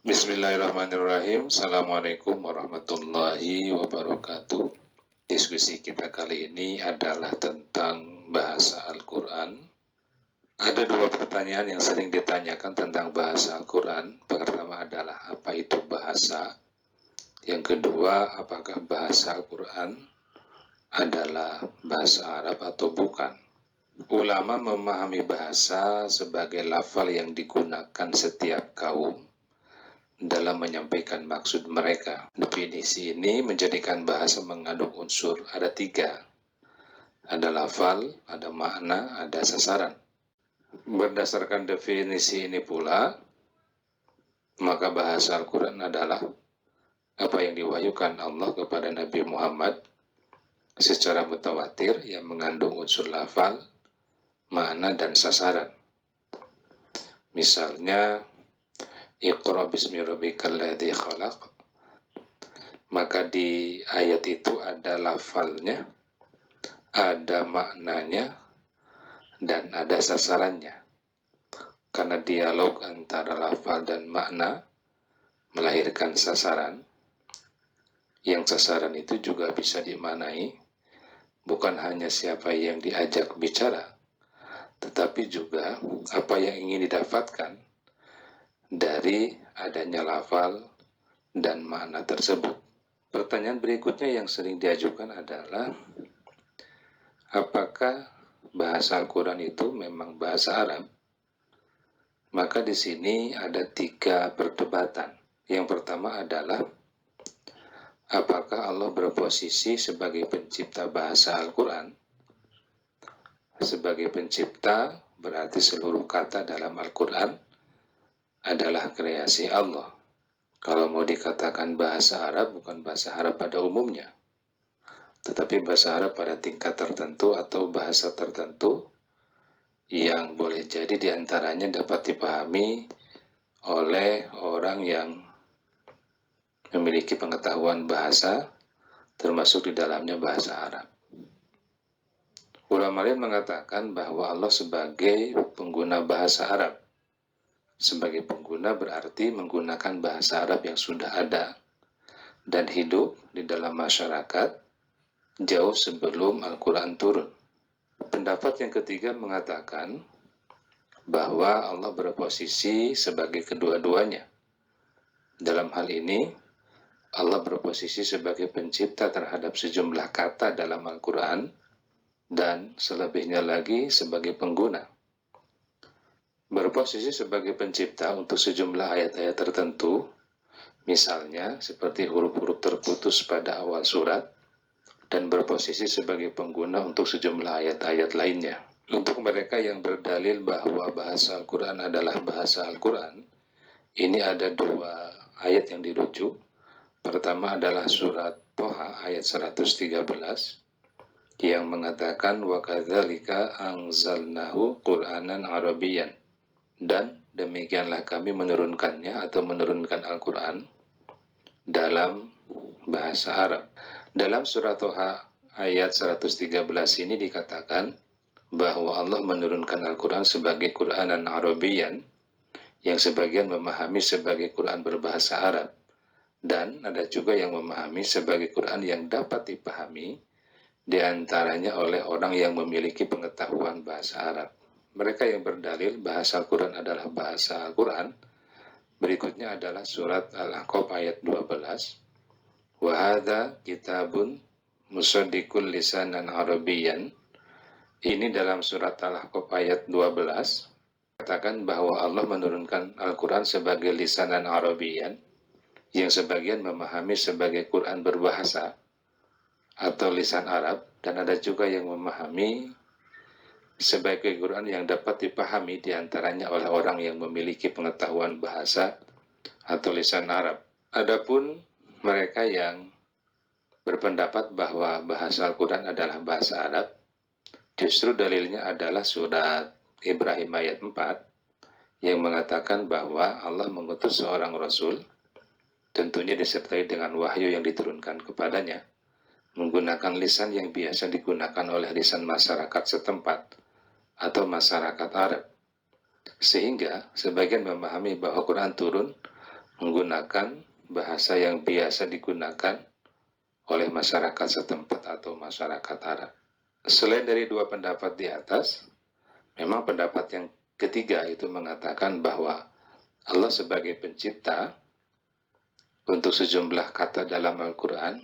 Bismillahirrahmanirrahim. Assalamualaikum warahmatullahi wabarakatuh. Diskusi kita kali ini adalah tentang bahasa Al-Quran. Ada dua pertanyaan yang sering ditanyakan tentang bahasa Al-Quran. Pertama adalah apa itu bahasa? Yang kedua, apakah bahasa Al-Quran adalah bahasa Arab atau bukan? Ulama memahami bahasa sebagai lafal yang digunakan setiap kaum dalam menyampaikan maksud mereka. Definisi ini menjadikan bahasa mengandung unsur ada tiga. Ada lafal, ada makna, ada sasaran. Berdasarkan definisi ini pula, maka bahasa Al-Quran adalah apa yang diwahyukan Allah kepada Nabi Muhammad secara mutawatir yang mengandung unsur lafal, makna, dan sasaran. Misalnya, Iqra bismi rabbikal ladzi khalaq. Maka di ayat itu ada lafalnya, ada maknanya, dan ada sasarannya. Karena dialog antara lafal dan makna melahirkan sasaran. Yang sasaran itu juga bisa dimaknai bukan hanya siapa yang diajak bicara, tetapi juga apa yang ingin didapatkan dari adanya lafal dan makna tersebut. Pertanyaan berikutnya yang sering diajukan adalah, apakah bahasa Al-Quran itu memang bahasa Arab? Maka di sini ada tiga perdebatan. Yang pertama adalah, apakah Allah berposisi sebagai pencipta bahasa Al-Quran? Sebagai pencipta berarti seluruh kata dalam Al-Quran adalah kreasi Allah. Kalau mau dikatakan bahasa Arab, bukan bahasa Arab pada umumnya, tetapi bahasa Arab pada tingkat tertentu atau bahasa tertentu yang boleh jadi diantaranya dapat dipahami oleh orang yang memiliki pengetahuan bahasa, termasuk di dalamnya bahasa Arab. Ulama lain mengatakan bahwa Allah sebagai pengguna bahasa Arab. Sebagai pengguna berarti menggunakan bahasa Arab yang sudah ada dan hidup di dalam masyarakat jauh sebelum Al-Quran turun. Pendapat yang ketiga mengatakan bahwa Allah berposisi sebagai kedua-duanya. Dalam hal ini, Allah berposisi sebagai pencipta terhadap sejumlah kata dalam Al-Quran dan selebihnya lagi sebagai pengguna. Berposisi sebagai pencipta untuk sejumlah ayat-ayat tertentu, misalnya seperti huruf-huruf terputus pada awal surat, dan berposisi sebagai pengguna untuk sejumlah ayat-ayat lainnya. Untuk mereka yang berdalil bahwa bahasa Al-Quran adalah bahasa Al-Quran, ini ada dua ayat yang dirujuk. Pertama adalah surat Toha ayat 113 yang mengatakan wa kadzalika anzalnahu Qur'anan Arabiyyan, dan demikianlah kami menurunkannya atau menurunkan Al-Quran dalam bahasa Arab. Dalam surat Toha ayat 113 ini dikatakan bahwa Allah menurunkan Al-Quran sebagai Qur'anan Arabiyyan, yang sebagian memahami sebagai Quran berbahasa Arab, dan ada juga yang memahami sebagai Quran yang dapat dipahami diantaranya oleh orang yang memiliki pengetahuan bahasa Arab. Mereka yang berdalil bahasa Al-Quran adalah bahasa Al-Quran berikutnya adalah surat Al-Ahqaf ayat 12. Wa hadza kitabun musaddiqul lisanan arabiyyan. Ini dalam surat Al-Ahqaf ayat 12 katakan bahwa Allah menurunkan Al-Quran sebagai lisanan Arabiyyan, yang sebagian memahami sebagai Quran berbahasa atau lisan Arab, dan ada juga yang memahami sebagai Quran yang dapat dipahami diantaranya oleh orang yang memiliki pengetahuan bahasa atau lisan Arab. Adapun mereka yang berpendapat bahwa bahasa Al-Quran adalah bahasa Arab, justru dalilnya adalah surat Ibrahim ayat 4 yang mengatakan bahwa Allah mengutus seorang Rasul, tentunya disertai dengan wahyu yang diturunkan kepadanya, menggunakan lisan yang biasa digunakan oleh lisan masyarakat setempat atau masyarakat Arab. Sehingga sebagian memahami bahwa Quran turun menggunakan bahasa yang biasa digunakan oleh masyarakat setempat atau masyarakat Arab. Selain dari dua pendapat di atas, memang pendapat yang ketiga itu mengatakan bahwa Allah sebagai pencipta untuk sejumlah kata dalam Al-Quran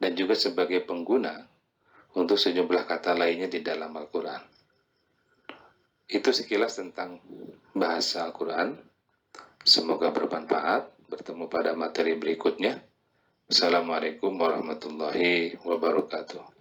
dan juga sebagai pengguna untuk sejumlah kata lainnya di dalam Al-Quran. Itu sekilas tentang bahasa Al-Quran. Semoga bermanfaat. Bertemu pada materi berikutnya. Assalamualaikum warahmatullahi wabarakatuh.